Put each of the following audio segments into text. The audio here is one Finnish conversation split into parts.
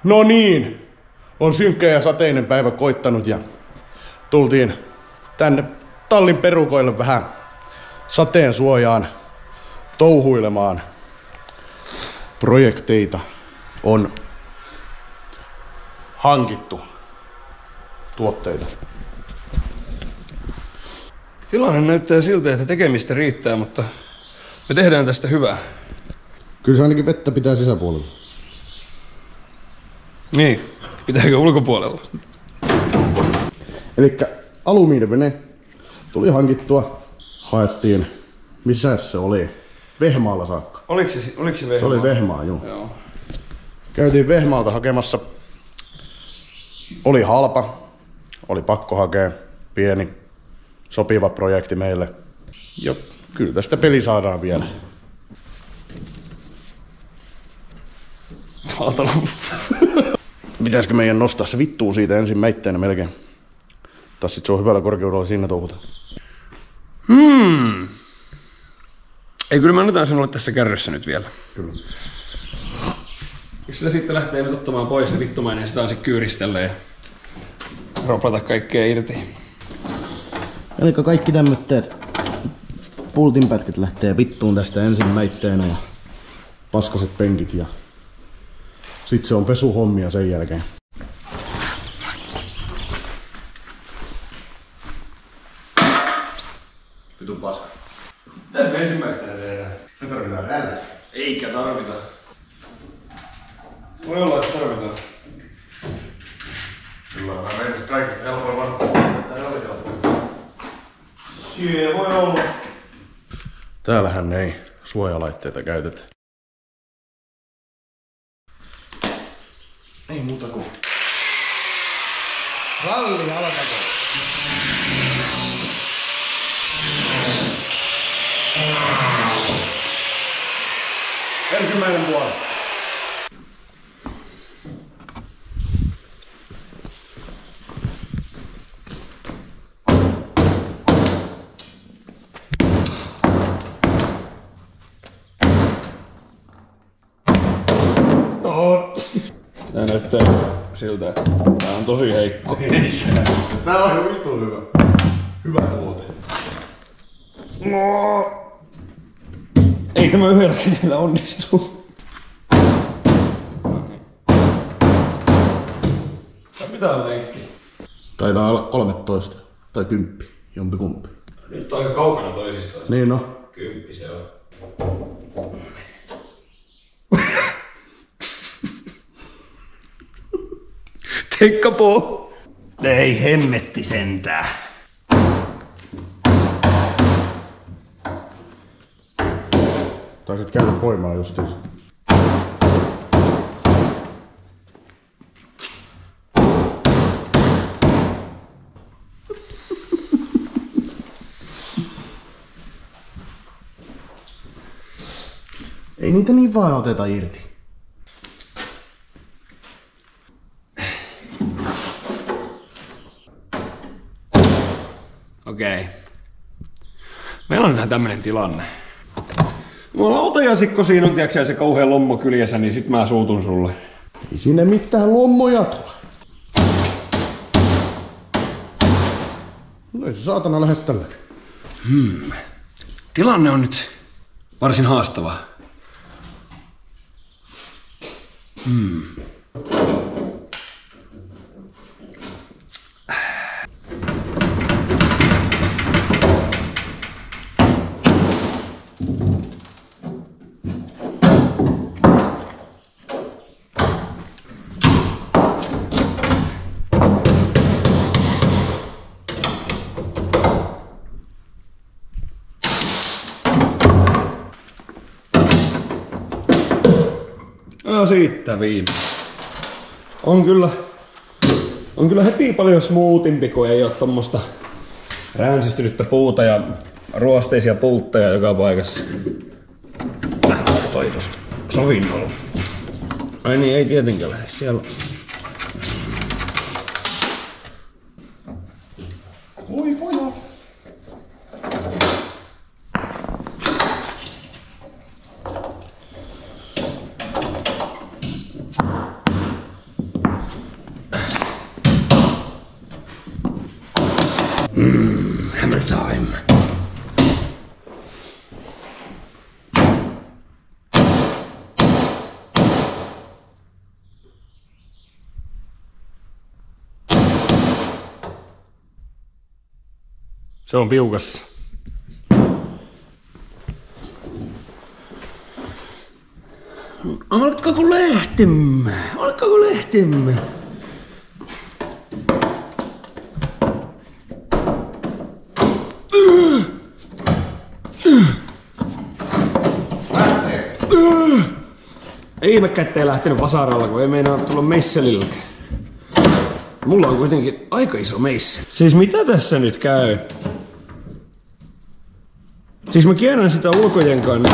No niin, on synkkä ja sateinen päivä koittanut ja tultiin tänne tallin perukoille vähän sateen suojaan touhuilemaan. Projekteita on hankittu, tuotteita. Tilanne näyttää siltä, että tekemistä riittää, mutta me tehdään tästä hyvää. Kyllä se ainakin vettä pitää sisäpuolella. Niin, pitääkö ulkopuolella? Elikkä alumiinivene tuli hankittua, haettiin, missä se oli? Vehmaalla saakka. Oliko se Vehmaa? Se oli Vehmaa, joo. Käytiin Vehmaalta hakemassa. Oli halpa, oli pakko hakea, pieni, sopiva projekti meille. Ja kyllä tästä peli saadaan vielä. Pitäisikö meidän nostaa se vittuu siitä ensimmäitteenä melkein? Tai sit se on hyvällä korkeudella siinä touhuta. Ei, kyllä mä annetaan sinulle tässä kärryssä nyt vielä. Kyllä. Jos sitä sitten lähtee nyt ottamaan pois ja vittumainen, niin sitä on se kyyristellä ja roplata kaikkea irti. Eli kaikki tämmötteet pultinpätkät lähtee vittuun tästä ensimmäitteenä ja paskaset penkit ja sit se on pesuhommia sen jälkeen. Vitun paska. Mitäs me ensimmäisenä tehdään? Me tarvitaan rälä. Eikä tarvita. Voi olla, että tarvitaan. Kyllä on meidän kaikista helpoin varmaan. Syö voi olla. Täällähän ei suojalaitteita käytetä. Ei muuta kuin ralli alkakoon. Ensimmäinen vuoro. Tää näyttää siltä, että tää on tosi heikko. Tää on ihan vittu hyvä. Hyvä tuote. No. Ei tämä yhdellä kädellä onnistu. Mitä on lenkki? Taitaa olla 13 tai 10, jompikumpi. Nyt on aika kaukana toisistaan. Niin no. 10 se on. Teikkapo! Ei hemmetti sentään. Tai sit käytät voimaa justiinsa. Ei niitä niin vaan oteta irti. Okei. Meillä on nyt tämmönen tilanne. Mulla on otajasikko siinä on, tiiäksä, se kauhean lommo kyljessä, niin sit mä suutun sulle. Ei sinne mitään lommoja tule. No ei se saatana lähde tälläkin. Tilanne on nyt varsin haastava. No siitä viime. On kyllä heti paljon smoothimpi, kun ei oo tommosta ränsistynyttä puuta ja ruosteisia pultteja joka paikassa. Lähtisikö toi tosta sovinnolla? Ai niin, ei tietenkään lähde. Siellä Voi pojat. Se on piukassa. Alkaako lähtemään? Alkaako lähtemään? Ihmekkä ettei lähtenyt vasaralla, kun ei meinaa tulla meisselillä. Mulla on kuitenkin aika iso meisseli. Siis mitä tässä nyt käy? Siis mä kierrän sitä ulkojenkaan.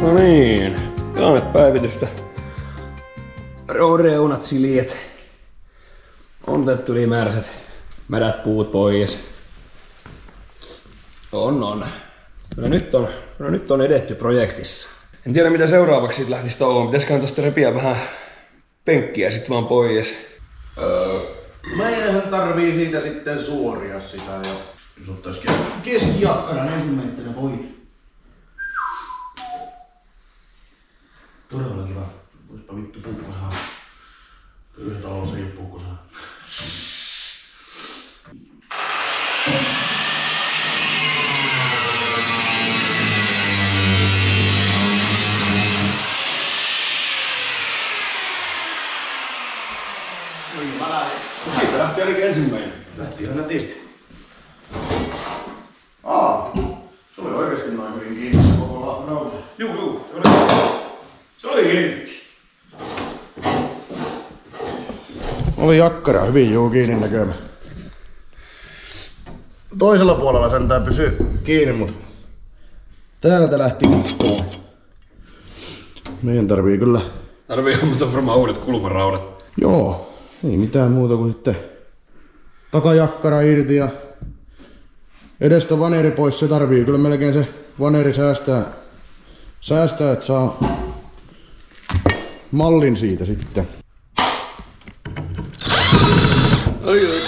No niin, tilannepäivitystä. Reunat siljet. On otettu ylimääräiset märät puut pois. On. Kyllä nyt on edetty projektissa. En tiedä mitä seuraavaksi siitä lähtisi touhuun. Pitäisiköhän tästä repiä vähän penkkiä sit vaan pois. Meidän tarvii siitä sitten suoria sitä ja jos ottais keskijakkaran ensimmäisenä pois. Todella kiva. Voispa vittu puukko saada. Yhdessä talossa ei oo puukko saada. Siitä lähti ainakin ensimmäinen. Lähti ihan nätisti. Se oli oikeesti noin hyvin kiinni se koko rauta. Juu. Se oli hirtti. Oli jakkara hyvin kiinni näkömä. Toisella puolella sentään pysy kiinni, mut täältä lähti itkoon. Meidän tarvii kyllä... Mutta varmaan uudet kulmaraudat. Joo, ei mitään muuta kuin sitten takajakkara irti ja edestä vaneri pois. Se tarvii kyllä melkein se vaneri säästää, että saa mallin siitä sitten. Oi.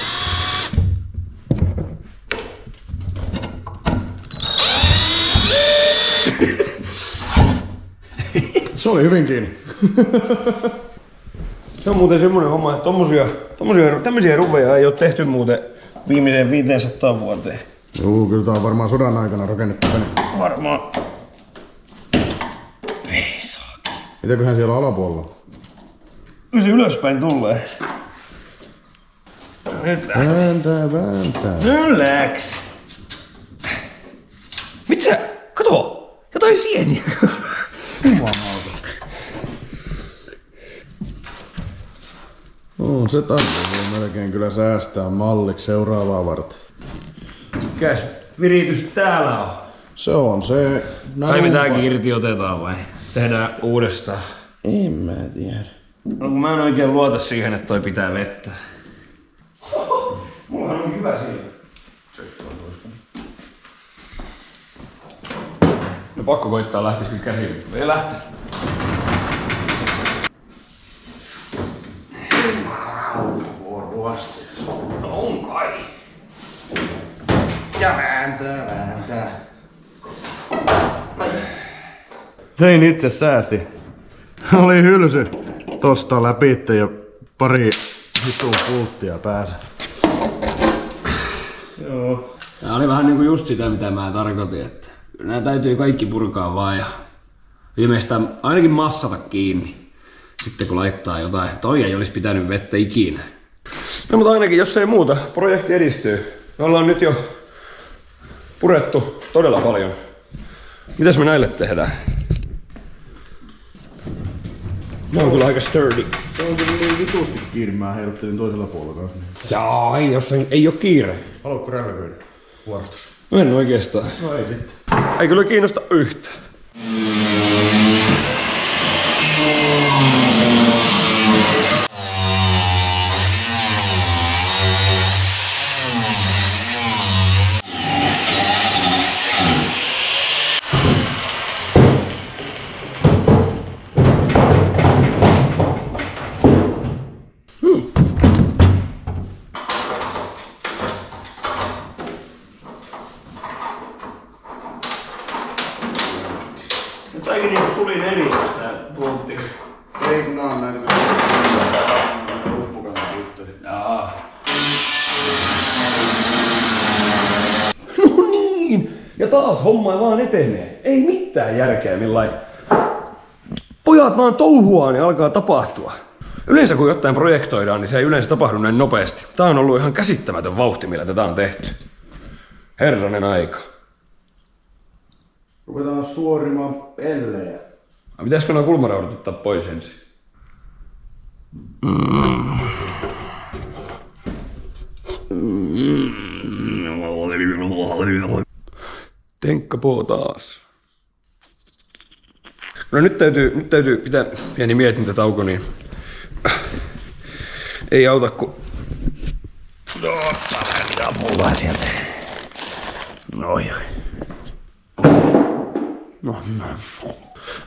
Se oli hyvin kiinni. Se on muuten semmonen homma, että tämmösiä ruveja ei oo tehty muuten viimeiseen 500 vuoteen. Joo, kyllä tää on varmaan sodan aikana rakennettu tänne. Varmaan. Mitäköhän siellä alapuolella? Kyllä se ylöspäin tulee. Vääntää. Nyt läks. Mitä? Kato! Jotain sieniä. Se tarvitsee melkein kyllä säästää malliksi seuraavaa varten. Mikäs viritys täällä on? Se on se... Kaivetäänkin irti otetaan vai? Tehdään uudestaan. En mä tiedä. No kun mä en oikein luota siihen, että toi pitää vettä. Mullahan on hyvä siinä. No pakko koittaa lähtisikö käsiin, mutta ei lähtenyt. No on kai. Ja vääntää. Tein itse säästi. Oli hylsy tosta läpi ja pari vitun pulttia päässä. Joo. Tää oli vähän niinku just sitä mitä mä tarkoitin, että nää täytyy kaikki purkaa vaan ja viimeistään ainakin massata kiinni. Sitten kun laittaa jotain, toi ei olisi pitänyt vettä ikinä. No mutta ainakin jos ei muuta, projekti edistyy. Me ollaan nyt jo purettu todella paljon. Mitäs me näille tehdään? Ne on kyllä aika sturdy. Se on kyllä niin vitusti kiinni, mä heiluttelin toisella puolella kanssa. Jaa, ei oo kiire. Haluatko räväköidä vuorostossa? No en oikeastaan. No ei sitten. Ei kyllä kiinnosta yhtään. Saikin niinku suli 14 tää puntti. Ei kun nää on näitä luppukannan juttuja. Jaa. No niin! Ja taas homma vaan etenee. Ei mitään järkeä millain. Pojat vaan touhuaa, niin alkaa tapahtua. Yleensä kun jotain projektoidaan, niin se ei yleensä tapahdu näin nopeasti. Tää on ollut ihan käsittämätön vauhti, millä tätä on tehty. Herranen aika. Ruvetaan suorimaan pellejä. Pitäisikö nuo kulmaraudat ottaa pois ensin? Tenkkapoo taas. No nyt täytyy pitää pieni mietintätauko, niin ei auta kun... Pullaa sieltä.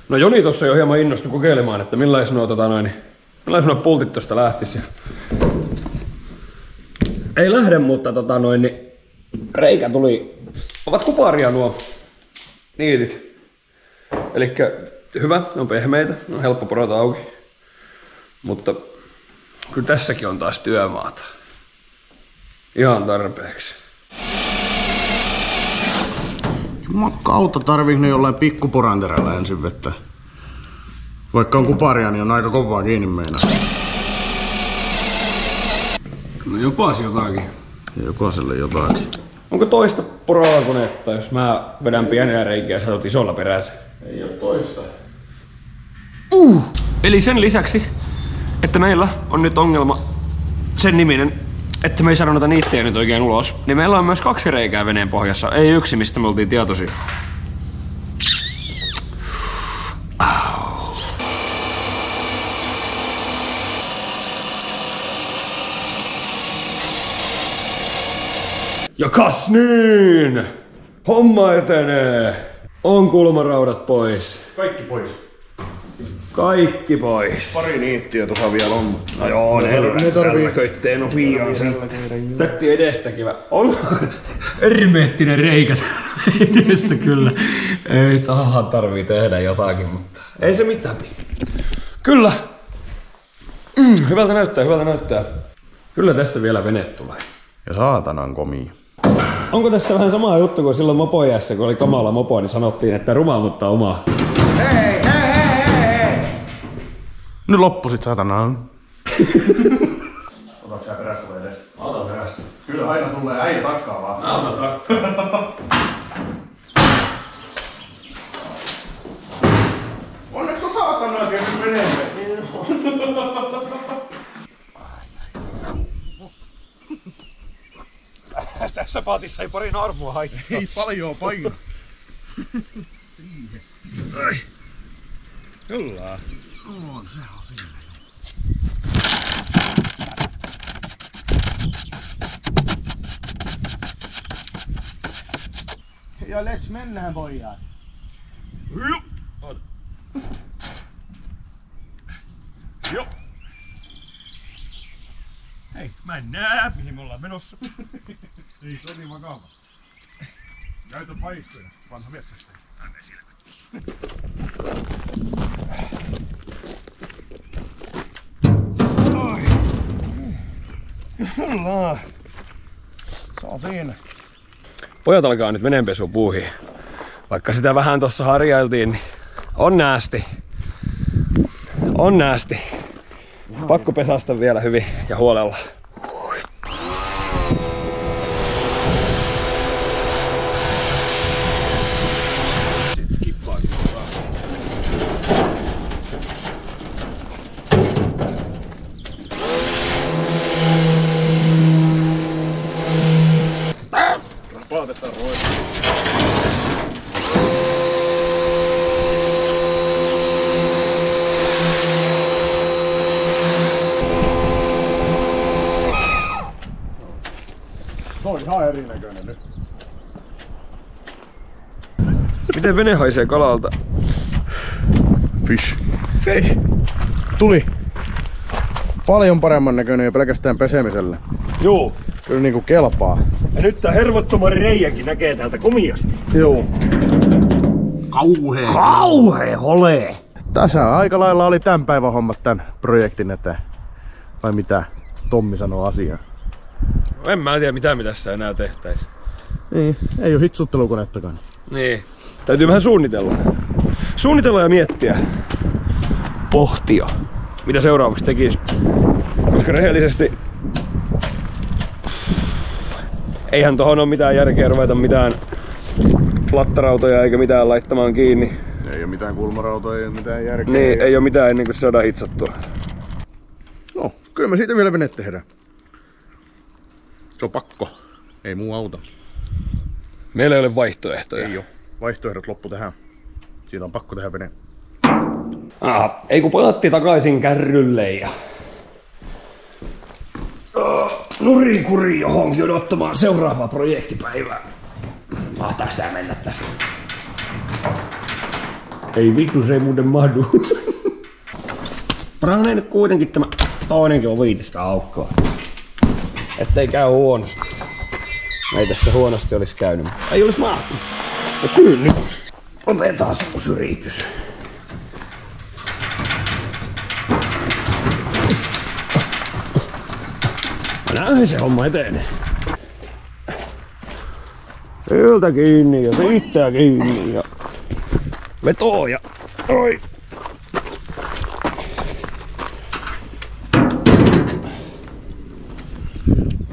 No Joni tossa jo hieman innostui kokeilemaan, että millais nuo pultit tosta lähtis. Ei lähde, mutta niin reikä tuli. Ovat kuparia nuo niitit. Elikkä hyvä, ne on pehmeitä, ne on helppo porata auki. Mutta kyllä tässäkin on taas työmaata. Ihan tarpeeksi. Kautta tarviiko ne jollain pikkuporanterällä ensin vettä? Vaikka on kuparia, niin on aika kovaa kiinni meinaa. No jopas jotakin. Jokaiselle jotakin. Onko toista porakonetta, jos mä vedän pienellä reikiä ja sä oot isolla perässä? Ei oo toista. Eli sen lisäksi, että meillä on nyt ongelma sen niminen, että me ei saada noita niittejä nyt oikein ulos, niin meillä on myös 2 reikää veneen pohjassa, ei yksi, mistä me oltiin tietoisia. Ja kas niin! Homma etenee! On kulmaraudat pois. Kaikki pois. Kaikki pois. Pari niittiä tuossa vielä on. No joo, ne tarvii. Köitteen on pian sitten. Tätti edestäkin. On hermeettinen reikä edessä kyllä. Ei tahan tarvii tehdä jotakin, mutta ei se mitään. Kyllä. Hyvältä näyttää. Kyllä tästä vielä vene tulee. Ja saatanan komia. Onko tässä vähän sama juttu kuin silloin mopojässä, kun oli kamala mopo, niin sanottiin, että ruma mutta oma. Hei! Nyt loppu sit satanaan. Otatko sä perästä vai edestä? Mä otan perästä. Kyllä aina tulee äijä takkaa vaan. Mä otan takkaa. Onneksi on saatanaa kerran menemään. Tässä paatissa ei pari naarmua haittaa. Ei paljon paino. Kyllä. On, se on siinä. Ja leks mennään pojat. Joo. Hei, mä en näe mihin me ollaan menossa. Ei, se on niin vakava. Käytä paistoja, vanha metsästä. Anne silmät. Kyllä. Se on siinä. Pojat alkaa nyt veneenpesupuuhiin. Vaikka sitä vähän tossa harjailtiin, niin on näästi. On näästi. Pakko pesasta vielä hyvin ja huolella. ihan erinäköinen nyt. Miten vene haisee kalalta? Fish. Tuli. Paljon paremman näköinen jo pelkästään pesemisellä. Juu. Kyllä niinku kelpaa. Ja nyt tää hervottoman reijäkin näkee täältä komiasti. Joo. Kauhee holee! Tässä aika lailla oli tämän päivän hommat tän projektin eteen. Vai mitä Tommi sanoo asiaan? En mä tiedä mitä me tässä enää tehtäis. Niin, ei oo hitsuttelukonettakaan. Niin. Täytyy vähän suunnitella. Suunnitella ja miettiä. Pohtia. Mitä seuraavaksi tekis? Koska rehellisesti eihän tohon oo mitään järkeä ruveta mitään plattarautoja eikä mitään laittamaan kiinni. Ei oo mitään kulmarautoja, ei oo mitään järkeä. Niin, ei oo mitään ennen kuin se saadaan hitsattua. No, kyllä me siitä vielä vene tehdään. Se on pakko. Ei muu auta. Meillä ei ole vaihtoehtoja. Ei oo. Vaihtoehdot loppu tähän. Siitä on pakko tehdä vene. Ei kun palatti takaisin kärrylle ja nurin johonkin odottamaan seuraavaa projektipäivää. Mahtaaks tää mennä tästä? Ei vittu, se ei muuten mahdu. Paranee nyt kuitenkin tämä toinenkin ovi tästä aukkoa. Ettei käy huonosti. Ei tässä huonosti olisi käynyt. Ei olisi mahtunut. No syyn nyt. Otetaan uusi yritys. Näinhän se homma etenee. Sieltä kiinni ja siitä kiinni ja vetoo ja oi.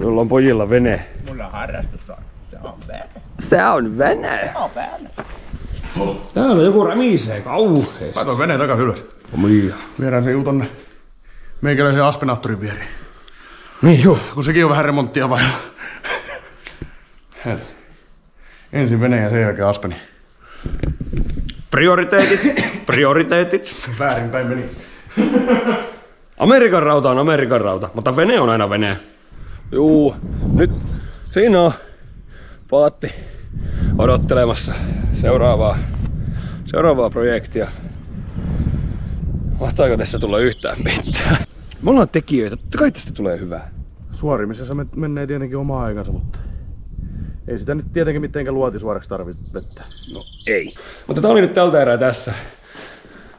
Mulla on pojilla vene. Mulla on harrastusta. Se on vene. Se on vene. Se on vene. Täällä joku rämisee kauheesti. Laitoin veneen takas ylös. Omia. Viedään se juu tonne meikäläisen aspinaattorin viereen. Niin joo. Kun sekin on vähän remonttia vailla. Ensin vene ja sen jälkeen aspeni. Prioriteetit. Väärinpäin meni. Amerikan rauta on Amerikan rauta, mutta vene on aina vene. Juu, nyt siinä on paatti odottelemassa seuraavaa projektia. Mahtaako tässä tulla yhtään mitään? Me ollaan tekijöitä, totta kai tästä tulee hyvää. Suorimisessa menee tietenkin oma aikansa, mutta ei sitä nyt tietenkin mitenkään luotisuoraksi tarvitse vettä. No ei. Mutta tää oli nyt tältä erää tässä.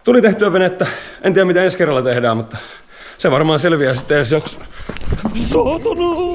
Tuli tehtyä venettä, en tiedä mitä ensi kerralla tehdään, mutta se varmaan selviää sitten ensi jakso. Saatana!